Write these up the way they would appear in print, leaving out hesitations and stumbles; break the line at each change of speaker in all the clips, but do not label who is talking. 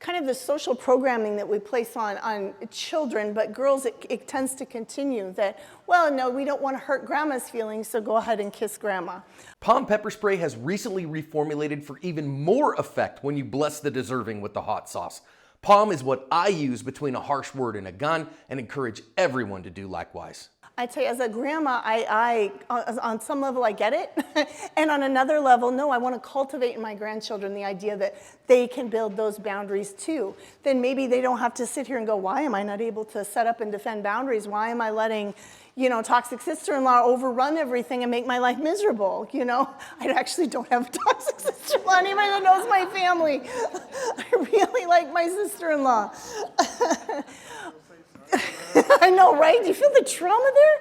kind of the social programming that we place on children, but girls, it tends to continue that, well, no, we don't want to hurt grandma's feelings, so go ahead and kiss grandma.
POM pepper spray has recently reformulated for even more effect when you bless the deserving with the hot sauce. POM is what I use between a harsh word and a gun, and encourage everyone to do likewise.
I'd say as a grandma, I on some level I get it, and on another level, no, I want to cultivate in my grandchildren the idea that they can build those boundaries too. Then maybe they don't have to sit here and go, why am I not able to set up and defend boundaries? Why am I letting, toxic sister-in-law overrun everything and make my life miserable? I actually don't have a toxic sister-in-law. Anybody that knows my family, I really like my sister-in-law. I know, right? Do you feel the trauma there?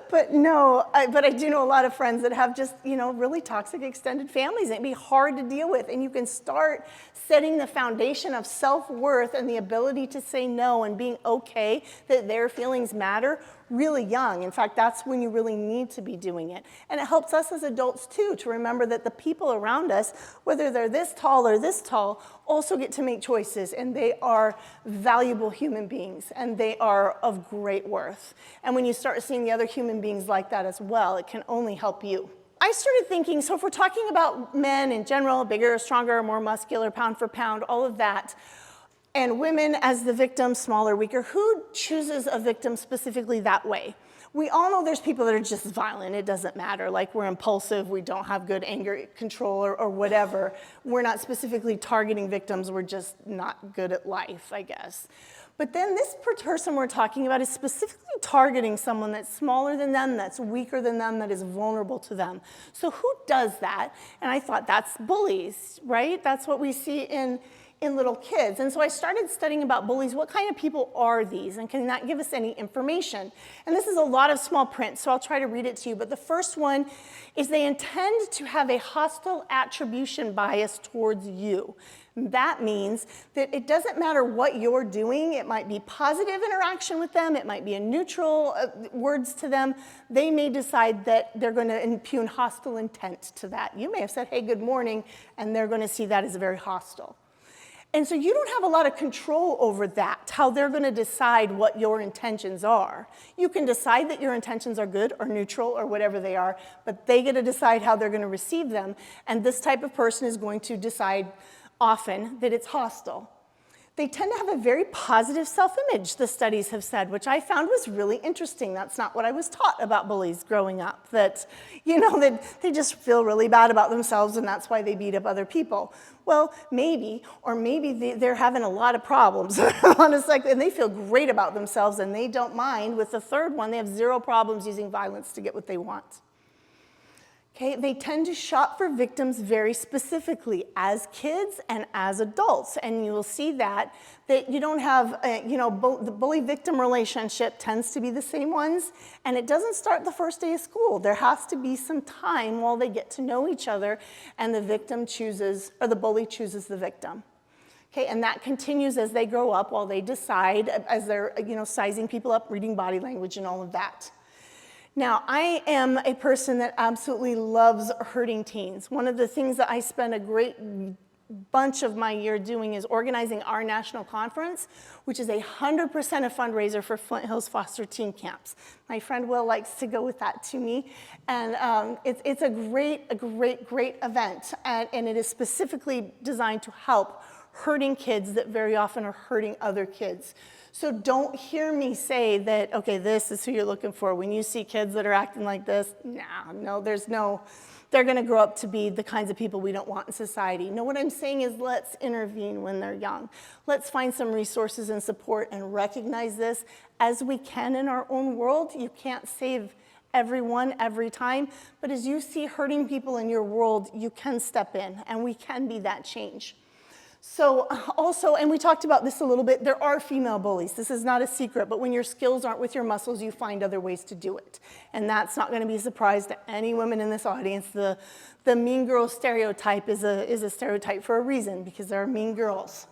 But no, but I do know a lot of friends that have just, really toxic extended families. It'd be hard to deal with. And you can start setting the foundation of self-worth and the ability to say no and being okay that their feelings matter really young. In fact, that's when you really need to be doing it. And it helps us as adults too to remember that the people around us, whether they're this tall or this tall, also get to make choices, and they are valuable human beings, and they are of great worth. And when you start seeing the other human beings like that as well, it can only help you. I started thinking, so if we're talking about men in general, bigger, stronger, more muscular, pound for pound, all of that, and women as the victim, smaller, weaker, who chooses a victim specifically that way? We all know there's people that are just violent. It doesn't matter. Like, we're impulsive. We don't have good anger control or whatever. We're not specifically targeting victims. We're just not good at life, I guess. But then this person we're talking about is specifically targeting someone that's smaller than them, that's weaker than them, that is vulnerable to them. So who does that? And I thought, that's bullies, right? That's what we see in little kids. And so I started studying about bullies. What kind of people are these? And can that give us any information? And this is a lot of small print, so I'll try to read it to you. But the first one is they intend to have a hostile attribution bias towards you. That means that it doesn't matter what you're doing. It might be positive interaction with them. It might be a neutral words to them. They may decide that they're going to impugn hostile intent to that. You may have said, hey, good morning, and they're going to see that as very hostile. And so you don't have a lot of control over that, how they're going to decide what your intentions are. You can decide that your intentions are good or neutral or whatever they are, but they get to decide how they're going to receive them. And this type of person is going to decide often that it's hostile. They tend to have a very positive self-image, the studies have said, which I found was really interesting. That's not what I was taught about bullies growing up, that, that they just feel really bad about themselves and that's why they beat up other people. Well, maybe, or maybe they're having a lot of problems, honestly, and they feel great about themselves and they don't mind. With the third one, they have zero problems using violence to get what they want. Okay, they tend to shop for victims very specifically as kids and as adults. And you will see that you don't have, the bully-victim relationship tends to be the same ones. And it doesn't start the first day of school. There has to be some time while they get to know each other and the victim chooses, or the bully chooses the victim. Okay, and that continues as they grow up while they decide, as they're, sizing people up, reading body language and all of that. Now, I am a person that absolutely loves hurting teens. One of the things that I spend a great bunch of my year doing is organizing our national conference, which is 100% a fundraiser for Flint Hills Foster Teen Camps. My friend Will likes to go with that to me, and it's a great event, and it is specifically designed to help hurting kids that very often are hurting other kids. So don't hear me say that, okay, this is who you're looking for. When you see kids that are acting like this, they're gonna grow up to be the kinds of people we don't want in society. No, what I'm saying is let's intervene when they're young. Let's find some resources and support and recognize this as we can in our own world. You can't save everyone every time, but as you see hurting people in your world, you can step in and we can be that change. So also, and we talked about this a little bit, there are female bullies. This is not a secret, but when your skills aren't with your muscles, you find other ways to do it. And that's not going to be a surprise to any women in this audience. The mean girl stereotype is a stereotype for a reason, because there are mean girls.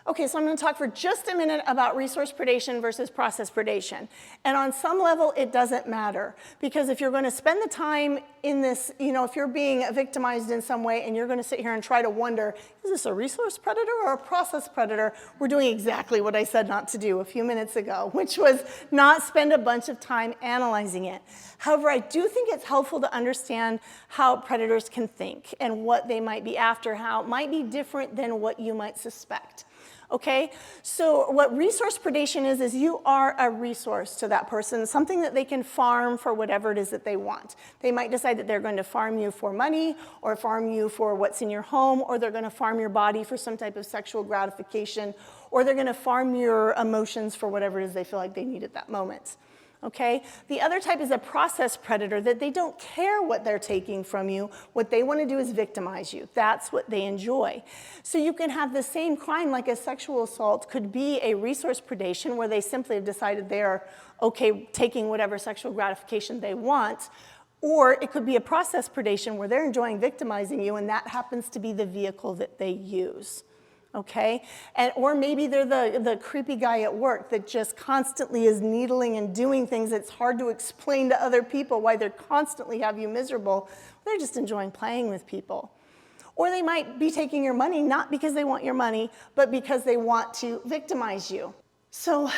Okay, so I'm going to talk for just a minute about resource predation versus process predation. And on some level, it doesn't matter. Because if you're going to spend the time in this, if you're being victimized in some way and you're going to sit here and try to wonder, is this a resource predator or a process predator? We're doing exactly what I said not to do a few minutes ago, which was not spend a bunch of time analyzing it. However, I do think it's helpful to understand how predators can think and what they might be after, how it might be different than what you might suspect. Okay, so what resource predation is you are a resource to that person, something that they can farm for whatever it is that they want. They might decide that they're going to farm you for money, or farm you for what's in your home, or they're going to farm your body for some type of sexual gratification, or they're going to farm your emotions for whatever it is they feel like they need at that moment. Okay? The other type is a process predator, that they don't care what they're taking from you. What they want to do is victimize you. That's what they enjoy. So you can have the same crime, like a sexual assault, could be a resource predation where they simply have decided they're okay taking whatever sexual gratification they want. Or it could be a process predation where they're enjoying victimizing you, and that happens to be the vehicle that they use. Okay? Or maybe they're the creepy guy at work that just constantly is needling and doing things that's hard to explain to other people why they constantly have you miserable. They're just enjoying playing with people. Or they might be taking your money, not because they want your money, but because they want to victimize you. So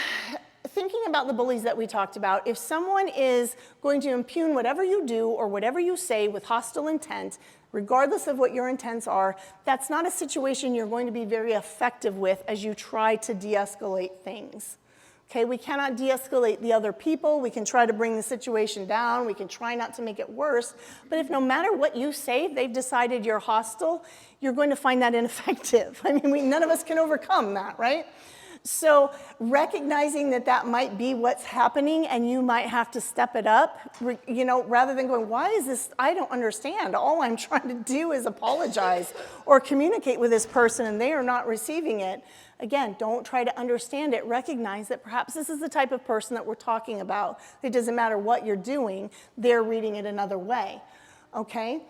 thinking about the bullies that we talked about, if someone is going to impugn whatever you do or whatever you say with hostile intent, regardless of what your intents are, that's not a situation you're going to be very effective with as you try to de-escalate things. Okay, we cannot de-escalate the other people. We can try to bring the situation down. We can try not to make it worse. But if no matter what you say, they've decided you're hostile, you're going to find that ineffective. I mean, none of us can overcome that, right? So recognizing that that might be what's happening and you might have to step it up, rather than going, why is this, I don't understand. All I'm trying to do is apologize or communicate with this person and they are not receiving it. Again, don't try to understand it. Recognize that perhaps this is the type of person that we're talking about. It doesn't matter what you're doing, they're reading it another way, okay?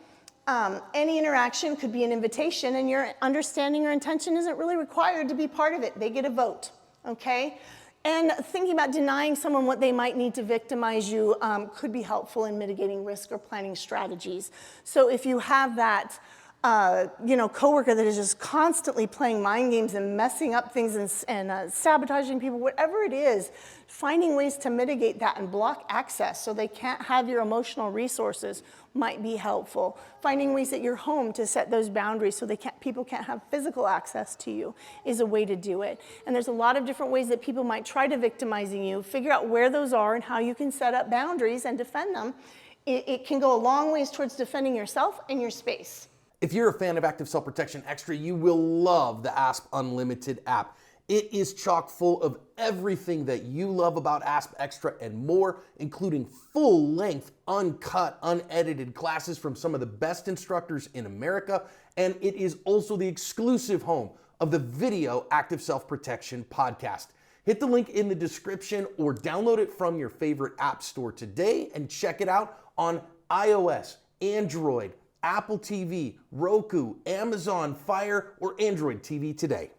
Any interaction could be an invitation, and your understanding or intention isn't really required to be part of it. They get a vote, okay? And thinking about denying someone what they might need to victimize you could be helpful in mitigating risk or planning strategies. So if you have that coworker that is just constantly playing mind games and messing up things and sabotaging people, whatever it is, finding ways to mitigate that and block access so they can't have your emotional resources might be helpful. Finding ways at your home to set those boundaries so people can't have physical access to you is a way to do it. And there's a lot of different ways that people might try to victimizing you. Figure out where those are and how you can set up boundaries and defend them. It can go a long ways towards defending yourself and your space.
If you're a fan of Active Self Protection Extra, you will love the ASP Unlimited app. It is chock full of everything that you love about ASP Extra and more, including full-length, uncut, unedited classes from some of the best instructors in America, and it is also the exclusive home of the Video Active Self Protection podcast. Hit the link in the description or download it from your favorite app store today and check it out on iOS, Android, Apple TV, Roku, Amazon Fire, or Android TV today.